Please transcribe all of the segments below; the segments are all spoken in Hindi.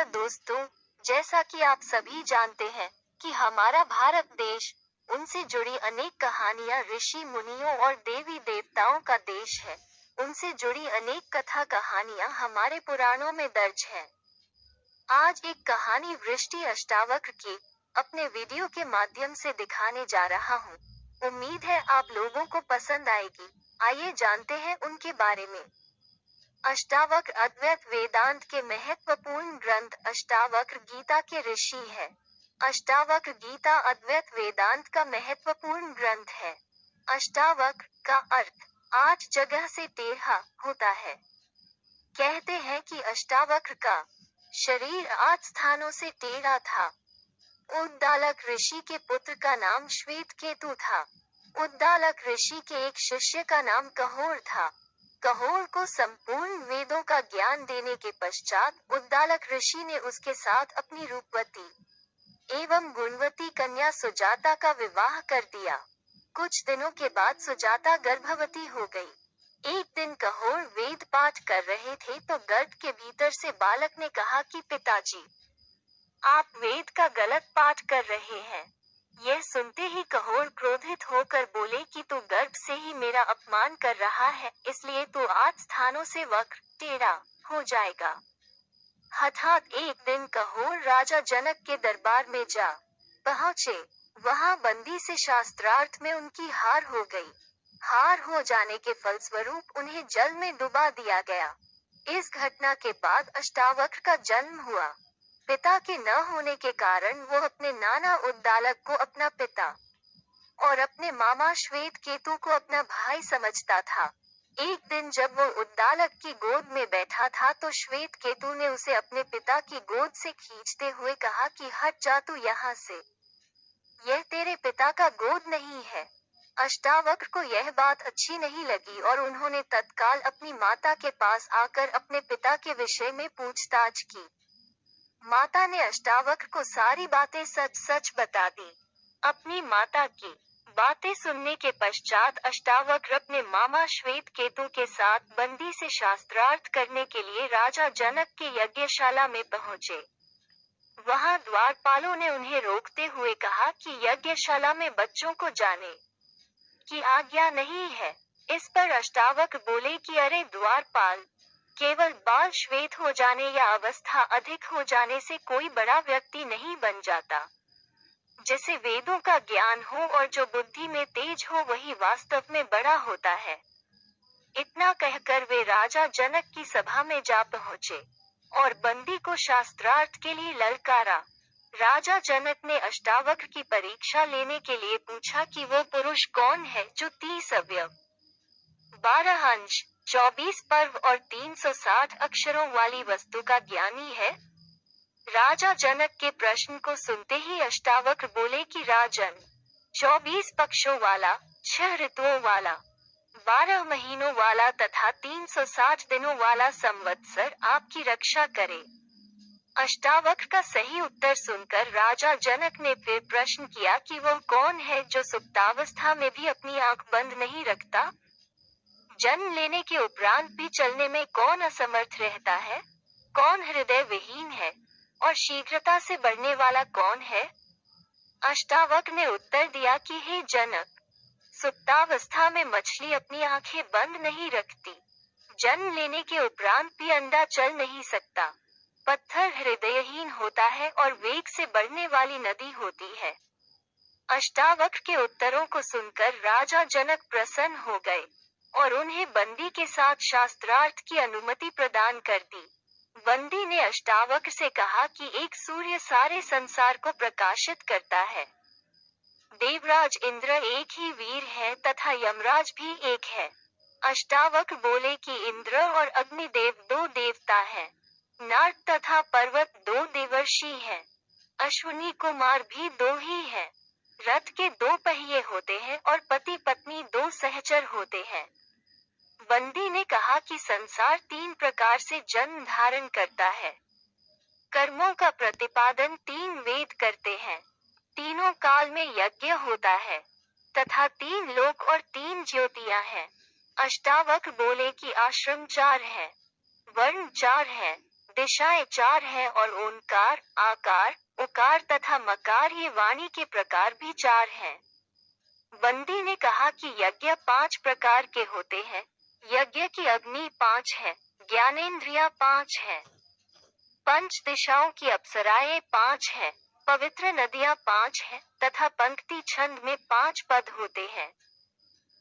नमस्कार दोस्तों, जैसा कि आप सभी जानते हैं कि हमारा भारत देश उनसे जुड़ी अनेक कहानियां, ऋषि मुनियों और देवी देवताओं का देश है। उनसे जुड़ी अनेक कथा कहानियां हमारे पुराणों में दर्ज हैं। आज एक कहानी वृष्टि अष्टावक्र की अपने वीडियो के माध्यम से दिखाने जा रहा हूँ। उम्मीद है आप लोगों को पसंद आएगी। आइए जानते हैं उनके बारे में। अष्टावक्र अद्वैत वेदांत के महत्वपूर्ण ग्रंथ अष्टावक्र गीता के ऋषि है। अष्टावक्र गीता अद्वैत वेदांत का महत्वपूर्ण ग्रंथ है। अष्टावक्र का अर्थ 8 जगह से टेढ़ा होता है। कहते हैं कि अष्टावक्र का शरीर 8 स्थानों से टेढ़ा था। उद्दालक ऋषि के पुत्र का नाम श्वेत केतु था। उद्दालक ऋषि के एक शिष्य का नाम कहोर था। कहोर को संपूर्ण वेदों का ज्ञान देने के पश्चात उद्दालक ऋषि ने उसके साथ अपनी रूपवती एवं गुणवती कन्या सुजाता का विवाह कर दिया। कुछ दिनों के बाद सुजाता गर्भवती हो गई। एक दिन कहोर वेद पाठ कर रहे थे तो गर्भ के भीतर से बालक ने कहा कि पिताजी, आप वेद का गलत पाठ कर रहे हैं। यह सुनते ही कहोर क्रोधित होकर बोले कि तू गर्भ से ही मेरा अपमान कर रहा है, इसलिए तू 8 स्थानों से वक्र टेढ़ा हो जाएगा। हठात एक दिन कहोर राजा जनक के दरबार में जा पहुंचे। वहां बंदी से शास्त्रार्थ में उनकी हार हो गई। हार हो जाने के फलस्वरूप उन्हें जल में डुबा दिया गया। इस घटना के बाद अष्टावक्र का जन्म हुआ। पिता के न होने के कारण वो अपने नाना उद्दालक को अपना पिता और अपने मामा श्वेत केतु को अपना भाई समझता था। एक दिन जब वो उद्दालक की गोद में बैठा था तो श्वेत केतु ने उसे अपने पिता की गोद से खींचते हुए कहा कि हट जा तू यहाँ से, यह तेरे पिता का गोद नहीं है। अष्टावक्र को यह बात अच्छी नहीं लगी और उन्होंने तत्काल अपनी माता के पास आकर अपने पिता के विषय में पूछताछ की। माता ने अष्टावक्र को सारी बातें सच सच बता दी। अपनी माता की बातें सुनने के पश्चात अष्टावक्र अपने मामा श्वेत केतु के साथ बंदी से शास्त्रार्थ करने के लिए राजा जनक के यज्ञशाला में पहुंचे। वहां द्वारपालों ने उन्हें रोकते हुए कहा कि यज्ञशाला में बच्चों को जाने की आज्ञा नहीं है। इस पर अष्टावक्र बोले कि अरे द्वारपाल, केवल बाल श्वेत हो जाने या अवस्था अधिक हो जाने से कोई बड़ा व्यक्ति नहीं बन जाता। जिसे वेदों का ज्ञान हो और जो बुद्धि में तेज हो वही वास्तव में बड़ा होता है। इतना कहकर वे राजा जनक की सभा में जा पहुंचे और बंदी को शास्त्रार्थ के लिए ललकारा। राजा जनक ने अष्टावक्र की परीक्षा लेने के लिए पूछा कि वो पुरुष कौन है जो 30 अवयव, 12 अंश, 24 पर्व और 360 अक्षरों वाली वस्तु का ज्ञानी है। राजा जनक के प्रश्न को सुनते ही अष्टावक्र बोले कि राजन, 24 पक्षों वाला, 6 ऋतुओं वाला, 12 महीनों वाला तथा 360 दिनों वाला संवत्सर आपकी रक्षा करे। अष्टावक्र का सही उत्तर सुनकर राजा जनक ने फिर प्रश्न किया कि वह कौन है जो सुप्तावस्था में भी अपनी आंख बंद नहीं रखता। जन्म लेने के उपरांत भी चलने में कौन असमर्थ रहता है? कौन हृदय विहीन है? और शीघ्रता से बढ़ने वाला कौन है? अष्टावक्र ने उत्तर दिया कि हे जनक, सुप्तावस्था में मछली अपनी आंखें बंद नहीं रखती। जन्म लेने के उपरांत भी अंडा चल नहीं सकता। पत्थर हृदयहीन होता है और वेग से बढ़ने वाली नदी होती है। अष्टावक्र के उत्तरों को सुनकर राजा जनक प्रसन्न हो गए और उन्हें बंदी के साथ शास्त्रार्थ की अनुमति प्रदान कर दी। बंदी ने अष्टावक्र से कहा कि एक सूर्य सारे संसार को प्रकाशित करता है। देवराज इंद्र एक ही वीर है तथा यमराज भी एक है। अष्टावक्र बोले कि इंद्र और अग्निदेव 2 देवता हैं। नाग तथा पर्वत 2 देवर्षि हैं। अश्विनी कुमार भी 2 ही हैं। रथ के 2 पहिए होते हैं और पति पत्नी 2 सहचर होते हैं। बंदी ने कहा कि संसार 3 प्रकार से जन्म धारण करता है। कर्मों का प्रतिपादन 3 वेद करते हैं। तीनों काल में यज्ञ होता है तथा 3 लोक और 3 ज्योतियां हैं। अष्टावक्र बोले कि आश्रम 4 हैं, वर्ण 4 हैं, दिशाएं 4 हैं और ओंकार, आकार, उकार तथा मकार ये वाणी के प्रकार भी 4 हैं। बंदी ने कहा कि यज्ञ 5 प्रकार के होते हैं। यज्ञ की अग्नि 5 है, ज्ञानेंद्रिया 5 है, पंच दिशाओं की अप्सराएं 5 हैं, पवित्र नदियां 5 हैं तथा पंक्ति छंद में 5 पद होते हैं।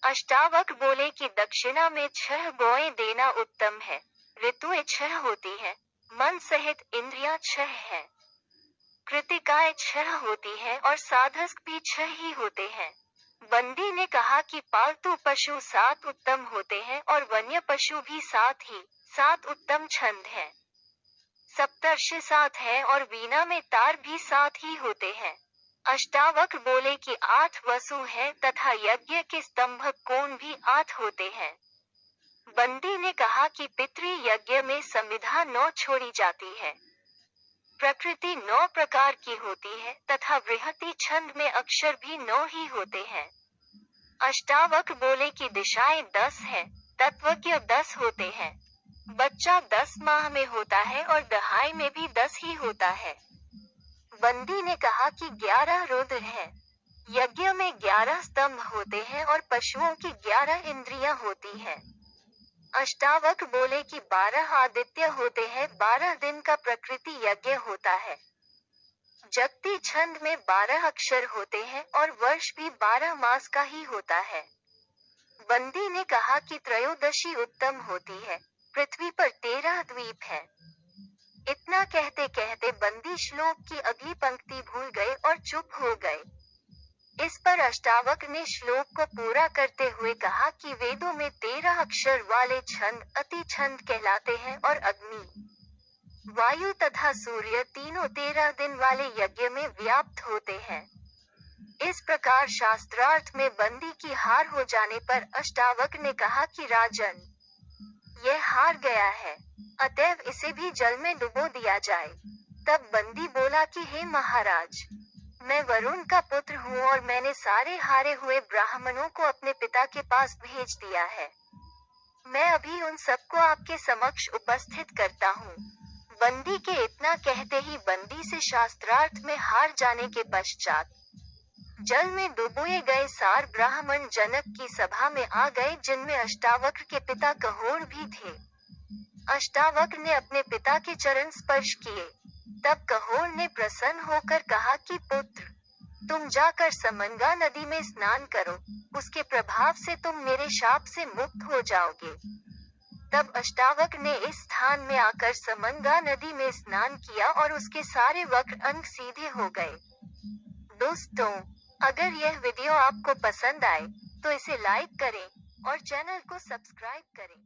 अष्टावक्र बोले कि दक्षिणा में 6 गौएं देना उत्तम है। ऋतुएं 6 होती हैं, मन सहित इंद्रियां 6 हैं, कृतिकाएं 6 होती हैं और साधक भी 6 ही होते हैं। बंदी ने कहा कि पालतू पशु 7 उत्तम होते हैं और वन्य पशु भी 7 उत्तम छंद हैं। सप्तर्षि 7 है और वीणा में तार भी 7 ही होते हैं। अष्टावक्र बोले कि 8 वसु हैं तथा यज्ञ के स्तंभक कोण भी 8 होते हैं। बंदी ने कहा कि पितृ यज्ञ में संविधा 9 छोड़ी जाती है। प्रकृति 9 प्रकार की होती है तथा बृहति छंद में अक्षर भी 9 ही होते हैं। अष्टावक्र बोले कि दिशाएं 10 हैं, तत्वज्ञ 10 होते हैं, बच्चा 10 माह में होता है और दहाई में भी 10 ही होता है। बंदी ने कहा कि 11 रुद्र हैं। यज्ञ में 11 स्तंभ होते हैं और पशुओं की 11 इंद्रियां होती हैं। अष्टावक्र बोले कि 12 आदित्य होते हैं, 12 दिन का प्रकृति यज्ञ होता है। जगती छंद में 12 अक्षर होते हैं और वर्ष भी 12 मास का ही होता है। बंदी ने कहा कि त्रयोदशी उत्तम होती है। पृथ्वी पर 13 द्वीप हैं। इतना कहते कहते बंदी श्लोक की अगली पंक्ति भूल गए और चुप हो गए। इस पर अष्टावक्र ने श्लोक को पूरा करते हुए कहा कि वेदों में 13 अक्षर वाले छंद अति छंद कहलाते हैं और अग्नि, वायु तथा सूर्य तीनों 13 दिन वाले यज्ञ में व्याप्त होते हैं। इस प्रकार शास्त्रार्थ में बंदी की हार हो जाने पर अष्टावक्र ने कहा कि राजन, यह हार गया है, अतएव इसे भी जल में डुबो दिया जाए। तब बंदी बोला कि हे महाराज, मैं वरुण का पुत्र हूँ और मैंने सारे हारे हुए ब्राह्मणों को अपने पिता के पास भेज दिया है। मैं अभी उन सबको आपके समक्ष उपस्थित करता हूँ। बंदी के इतना कहते ही बंदी से शास्त्रार्थ में हार जाने के पश्चात जल में डुबोए गए सार ब्राह्मण जनक की सभा में आ गए, जिनमें अष्टावक्र के पिता कहोर भी थे। अष्टावक्र ने अपने पिता के चरण स्पर्श किए। तब कहोर ने प्रसन्न होकर कहा कि पुत्र, तुम जाकर समंगा नदी में स्नान करो, उसके प्रभाव से तुम मेरे शाप से मुक्त हो जाओगे। तब अष्टावक्र ने इस स्थान में आकर समंगा नदी में स्नान किया और उसके सारे वक्र अंग सीधे हो गए। दोस्तों, अगर यह वीडियो आपको पसंद आए तो इसे लाइक करें और चैनल को सब्सक्राइब करें।